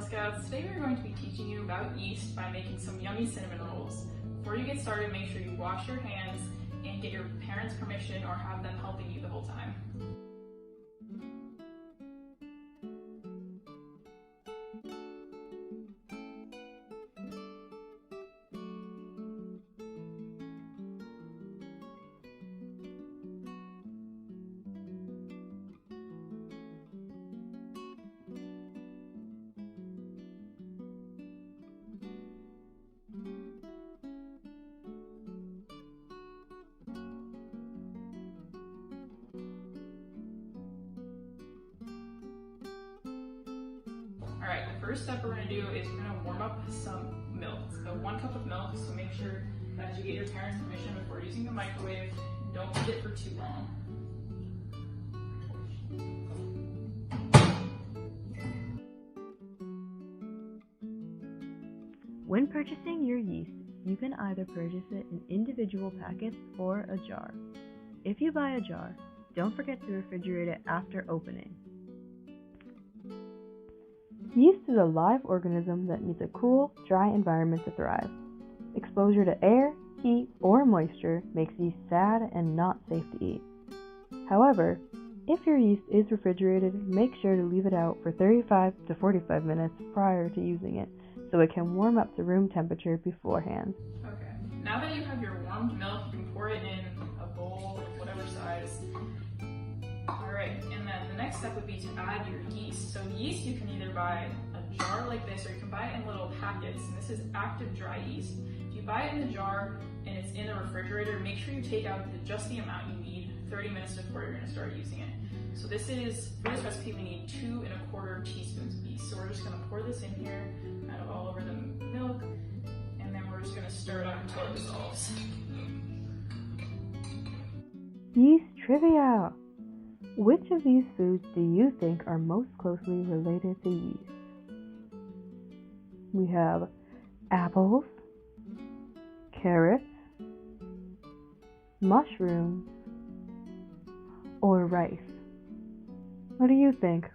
Scouts. Today we're going to be teaching you about yeast by making some yummy cinnamon rolls. Before you get started, make sure you wash your hands and get your parents' permission or have them helping you the whole time. Alright, the first step we're going to do is we're going to warm up some milk. So 1 cup of milk, so make sure that you get your parents' permission before using the microwave. Don't leave it for too long. When purchasing your yeast, you can either purchase it in individual packets or a jar. If you buy a jar, don't forget to refrigerate it after opening. Yeast is a live organism that needs a cool, dry environment to thrive. Exposure to air, heat, or moisture makes yeast sad and not safe to eat. However, if your yeast is refrigerated, make sure to leave it out for 35 to 45 minutes prior to using it, so it can warm up to room temperature beforehand. Okay, now that you have your warmed milk, you can pour it in a bowl of whatever size. Alright, and then the next step would be to add your yeast. So yeast you can either buy a jar like this, or you can buy it in little packets, and this is active dry yeast. If you buy it in the jar and it's in the refrigerator, make sure you take out just the amount you need 30 minutes before you're going to start using it. So this is, for this recipe we need 2 1/4 teaspoons of yeast. So we're just going to pour this in here, kind of all over the milk, and then we're just going to stir it up until it dissolves. Yeast trivia! Which of these foods do you think are most closely related to yeast? We have apples, carrots, mushrooms, or rice. What do you think?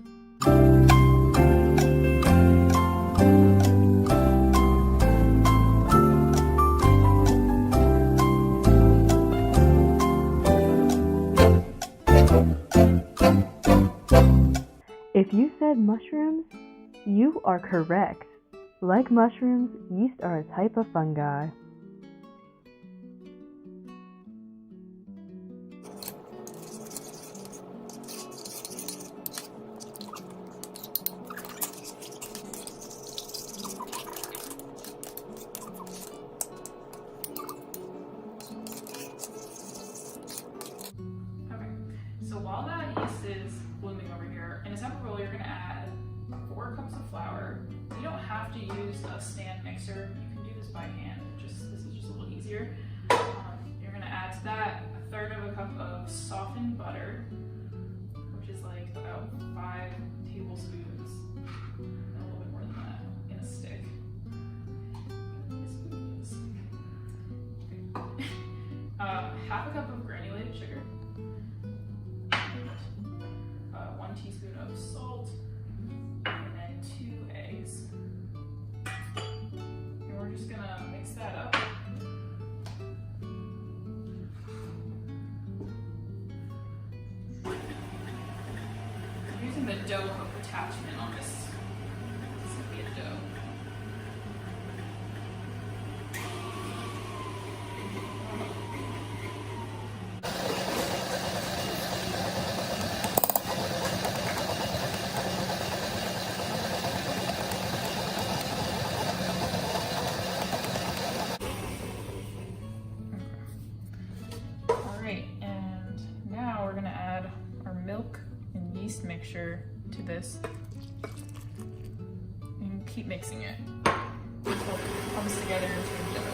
If you said mushrooms, you are correct. Like mushrooms, yeast are a type of fungi. Okay, so while that yeast is blooming over here, in a separate bowl you're going to add 4 cups of flour. You don't have to use a stand mixer. You can do this by hand. This is just a little easier. You're going to add to that 1/3 cup of softened butter, which is like about 5 tablespoons, and a little bit more than that in a stick. Okay. 1/2 cup of granulated sugar, 1 teaspoon of salt, and then 2 eggs. And we're just gonna mix that up. I'm using the dough hook attachment on this. This is gonna be a dough. Milk and yeast mixture to this, and keep mixing it until it comes together into a dough.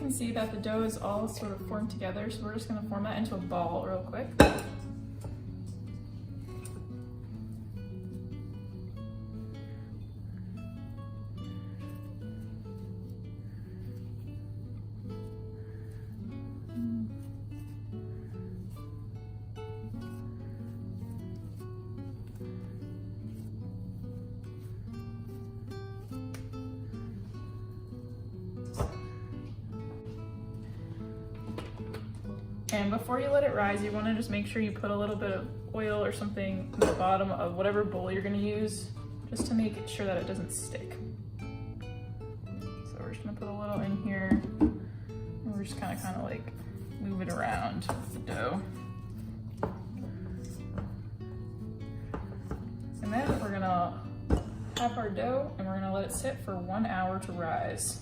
can see that the dough is all sort of formed together, so we're just gonna form that into a ball real quick. And before you let it rise, you want to just make sure you put a little bit of oil or something in the bottom of whatever bowl you're going to use, just to make sure that it doesn't stick. So we're just going to put a little in here, and we're just kind of like move it around the dough. And then we're going to have our dough, and we're going to let it sit for 1 hour to rise.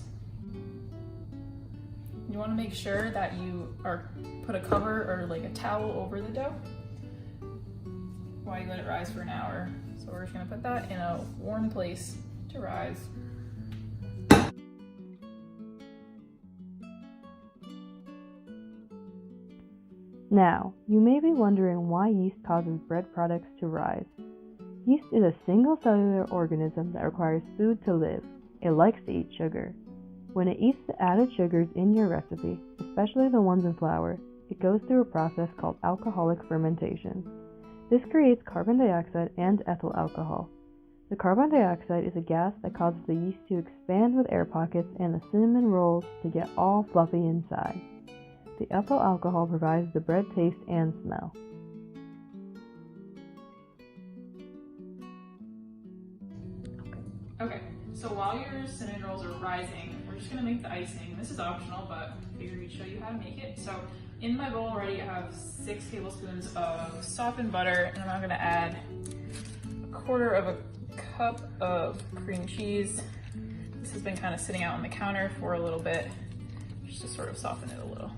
You want to make sure that you put a cover or like a towel over the dough while you let it rise for an hour. So we're just going to put that in a warm place to rise. Now, you may be wondering why yeast causes bread products to rise. Yeast is a single cellular organism that requires food to live. It likes to eat sugar. When it eats the added sugars in your recipe, especially the ones in flour, it goes through a process called alcoholic fermentation. This creates carbon dioxide and ethyl alcohol. The carbon dioxide is a gas that causes the yeast to expand with air pockets and the cinnamon rolls to get all fluffy inside. The ethyl alcohol provides the bread taste and smell. Okay, so while your cinnamon rolls are rising, we're just gonna make the icing. This is optional, but I figured we'd show you how to make it. So in my bowl already, I have 6 tablespoons of softened butter, and I'm now gonna add 1/4 of a cup of cream cheese. This has been kind of sitting out on the counter for a little bit, just to sort of soften it a little.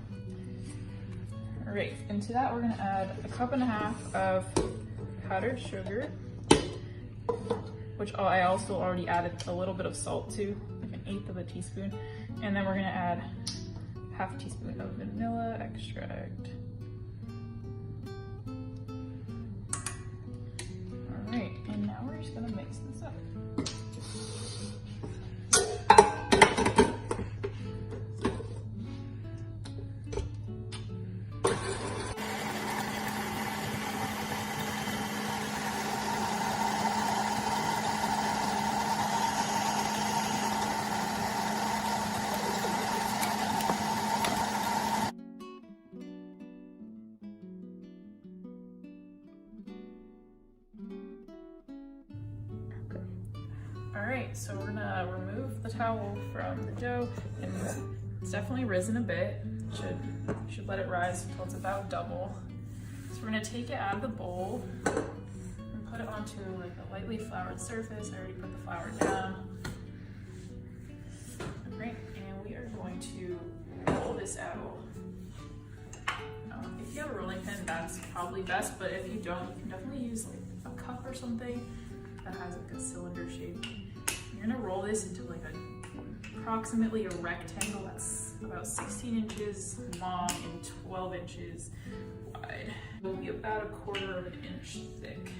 All right, into that we're gonna add 1.5 cups of powdered sugar, which I also already added a little bit of salt to, like 1/8 of a teaspoon. And then we're gonna add 1/2 teaspoon of vanilla extract. All right, and now we're just gonna mix this up. Alright, so we're gonna remove the towel from the dough, and it's definitely risen a bit. Should let it rise until it's about double. So we're gonna take it out of the bowl and put it onto like a lightly floured surface. I already put the flour down. Alright, and we are going to roll this out. If you have a rolling pin, that's probably best, but if you don't, you can definitely use like a cup or something that has like a cylinder shape. You're gonna roll this into like approximately a rectangle that's about 16 inches long and 12 inches wide. It'll be about 1/4 of an inch thick.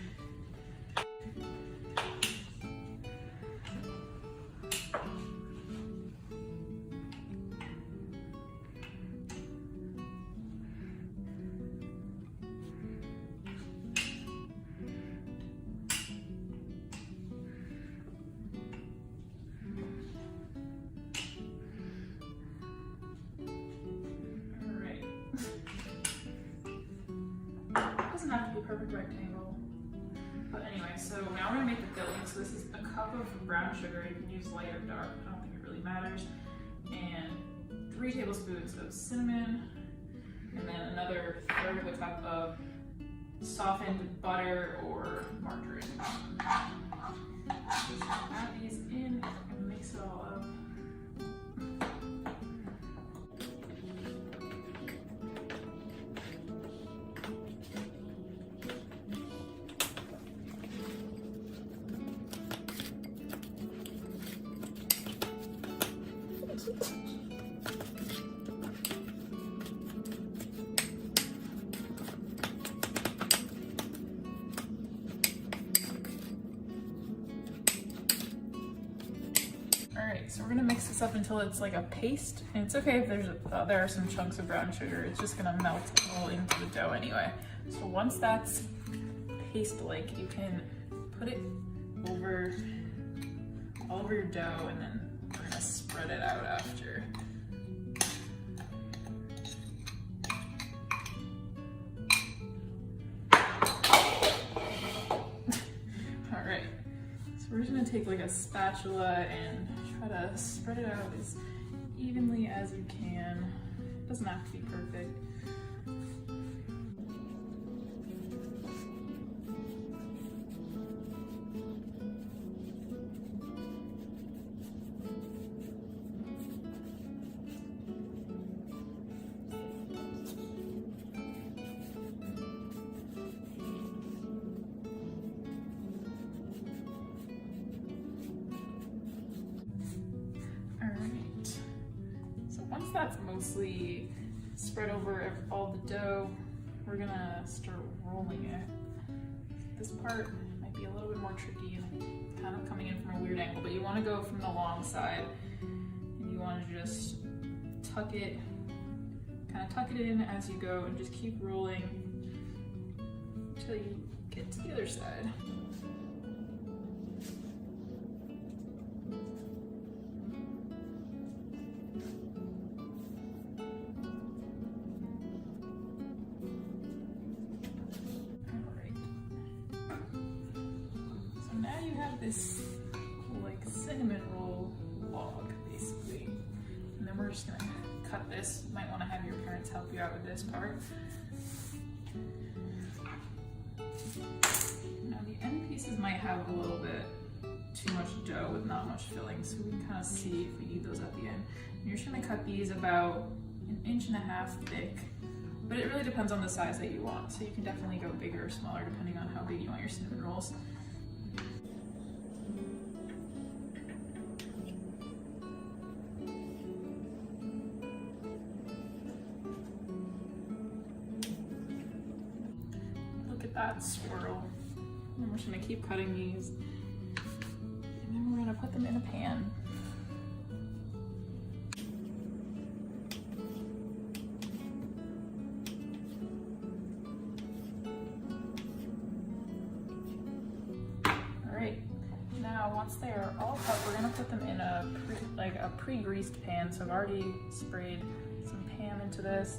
Doesn't have to be a perfect rectangle. But anyway, so now we're gonna make the filling. So this is 1 cup of brown sugar. You can use light or dark, I don't think it really matters. And 3 tablespoons of cinnamon. And then another 1/3 of a cup of softened butter or margarine. Just add these in and mix it all up. Alright, so we're gonna mix this up until it's like a paste. And it's okay if there are some chunks of brown sugar. It's just gonna melt all into the dough anyway. So once that's paste-like, you can put it all over your dough, and then we're gonna spread it out after. Alright, so we're just gonna take like a spatula and try to spread it out as evenly as you can. It doesn't have to be perfect. Once that's mostly spread over all the dough, we're gonna start rolling it. This part might be a little bit more tricky and kind of coming in from a weird angle, but you want to go from the long side, and you want to just tuck it in as you go, and just keep rolling until you get to the other side. This like cinnamon roll log basically, and then we're just gonna cut this. You might want to have your parents help you out with this part. Now the end pieces might have a little bit too much dough with not much filling, so we can kind of see if we need those at the end. And you're just gonna cut these about 1.5 inches thick, but it really depends on the size that you want, so you can definitely go bigger or smaller depending on how big you want your cinnamon rolls. That swirl. And then we're just gonna keep cutting these, and then we're gonna put them in a pan. All right, now once they are all cut, we're gonna put them in a pre-greased pan. So I've already sprayed some Pam into this.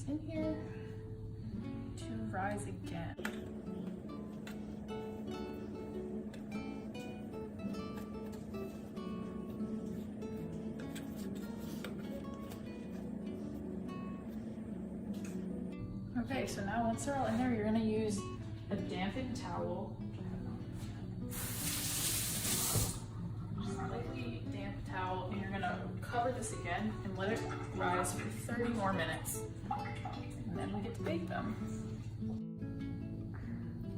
In here to rise again. Okay, so now once they're all in there, you're going to use a dampened towel. Slightly damp towel, and you're going to cover this again and let it rise for 30 more minutes. And then we get to bake them.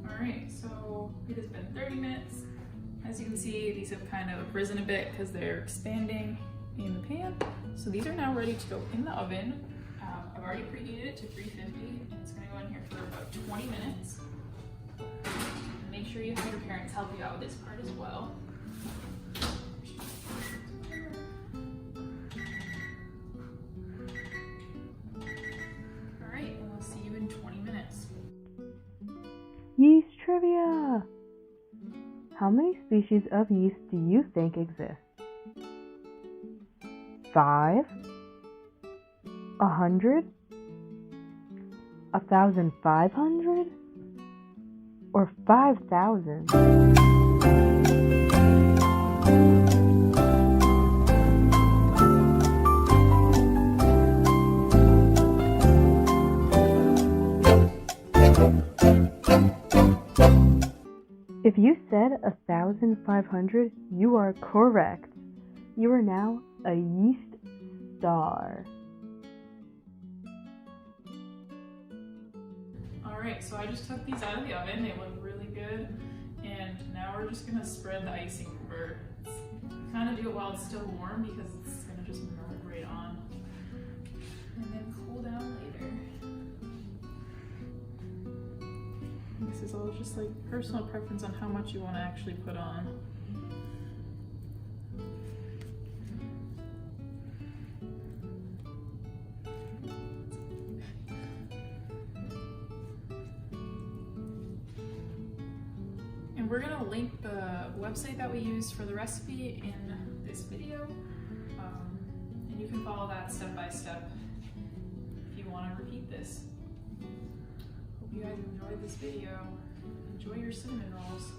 All right, so it has been 30 minutes. As you can see, these have kind of risen a bit because they're expanding in the pan. So these are now ready to go in the oven. I've already preheated it to 350, and it's gonna go in here for about 20 minutes. And make sure you have your parents help you out with this part as well. Yeast trivia! How many species of yeast do you think exist? 5? 100? 1,500? Or 5,000? If you said 1,500, you are correct. You are now a yeast star. Alright, so I just took these out of the oven. They look really good. And now we're just going to spread the icing over. Kind of do it while it's still warm because it's going to just melt right on. And then cool down later. This is all just like personal preference on how much you want to actually put on. And we're going to link the website that we used for the recipe in this video. And you can follow that step by step if you want to repeat this. Hope you guys enjoyed this video. Enjoy your cinnamon rolls.